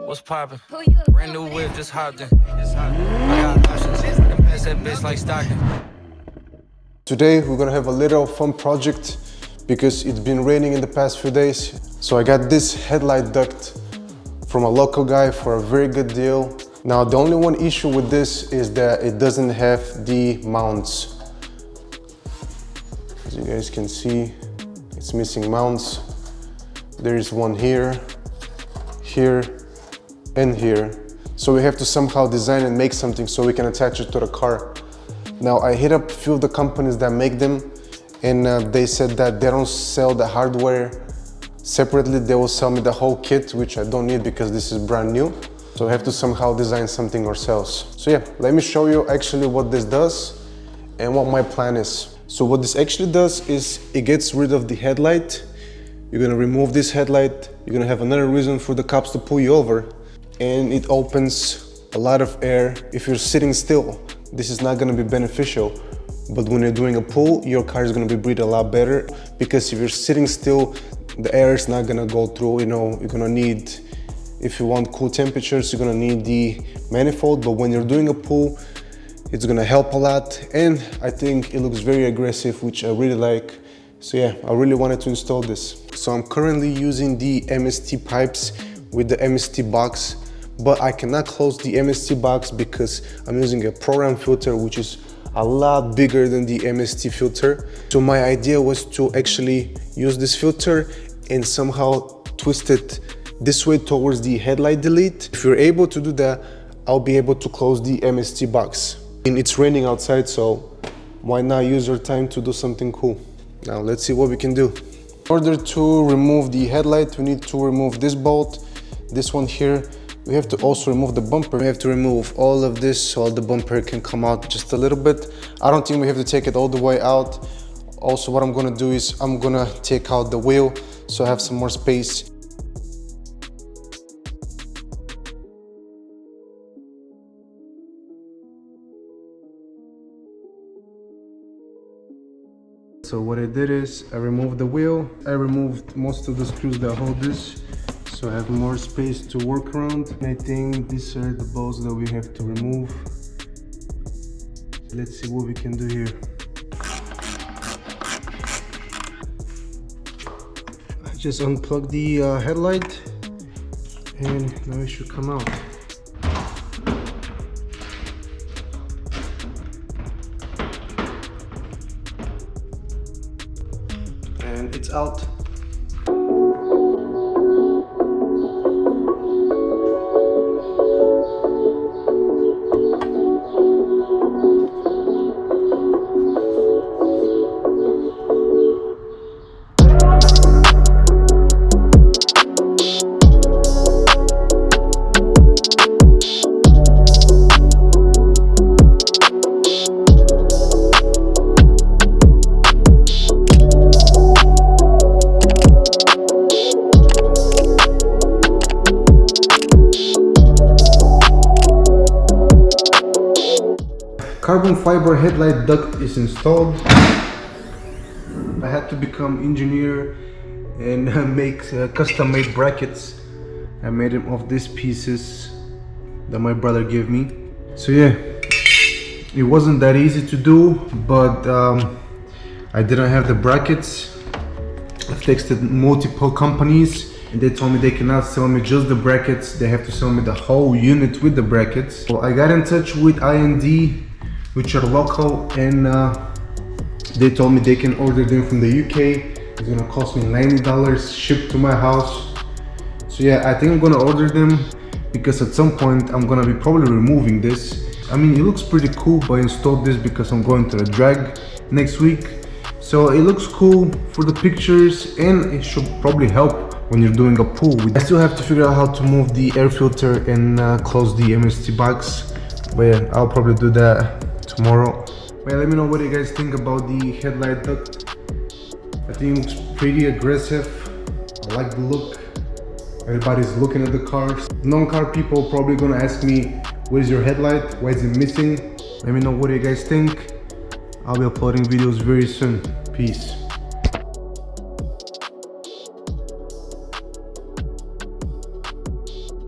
What's poppin'? Brand new whip, just hopped in. I got options, and pass that bitch like Stockton. Today we're gonna have a little fun project because it's been raining in the past few days. So I got this headlight duct from a local guy for a very good deal. Now the only one issue with this is that it doesn't have the mounts. As you guys can see, it's missing mounts. There is one here, here, and here. So we have to somehow design and make something so we can attach it to the car. Now I hit up a few of the companies that make them, and they said that they don't sell the hardware separately. They will sell me the whole kit, which I don't need because this is brand new. So we have to somehow design something ourselves. So yeah, let me show you actually what this does and what my plan is. So what this actually does is it gets rid of the headlight. You're gonna remove this headlight. You're gonna have another reason for the cops to pull you over. And it opens a lot of air. If you're sitting still, this is not gonna be beneficial. But when you're doing a pull, your car is gonna be breathed a lot better, because if you're sitting still, the air is not gonna go through. You know, you're gonna need, if you want cool temperatures, you're gonna need the manifold. But when you're doing a pull, it's gonna help a lot. And I think it looks very aggressive, which I really like. So yeah, I really wanted to install this. So I'm currently using the MST pipes with the MST box, but I cannot close the MST box because I'm using a program filter, which is a lot bigger than the MST filter. So my idea was to actually use this filter and somehow twist it this way towards the headlight delete. If you're able to do that, I'll be able to close the MST box. And it's raining outside, so why not use your time to do something cool? Now let's see what we can do. In order to remove the headlight, we need to remove this bolt, this one here. We have to also remove the bumper. We have to remove all of this so the bumper can come out just a little bit. I don't think we have to take it all the way out. Also, what I'm gonna do is I'm gonna take out the wheel so I have some more space. So what I did is I removed the wheel. I removed most of the screws that hold this, so I have more space to work around. And I think these are the bolts that we have to remove. Let's see what we can do here. I just unplugged the headlight, and now it should come out. And it's out. Carbon fiber headlight duct is installed. I had to become engineer and make custom-made brackets. I made them of these pieces that my brother gave me. So yeah, it wasn't that easy to do, but I didn't have the brackets. I texted multiple companies and they told me they cannot sell me just the brackets, they have to sell me the whole unit with the brackets. So I got in touch with A90, which are local, and they told me they can order them from the UK. It's gonna cost me $90 shipped to my house. So yeah, I think I'm gonna order them because at some point I'm gonna be probably removing this. I mean, it looks pretty cool, but I installed this because I'm going to the drag next week. So it looks cool for the pictures, and it should probably help when you're doing a pull. I still have to figure out how to move the air filter and close the MST box, but yeah, I'll probably do that tomorrow. Well, let me know what you guys think about the headlight duct. I think it looks pretty aggressive. I like the look. Everybody's looking at the cars. Non-car people probably gonna ask me, what is your headlight? Why is it missing? Let me know what you guys think. I'll be uploading videos very soon. Peace.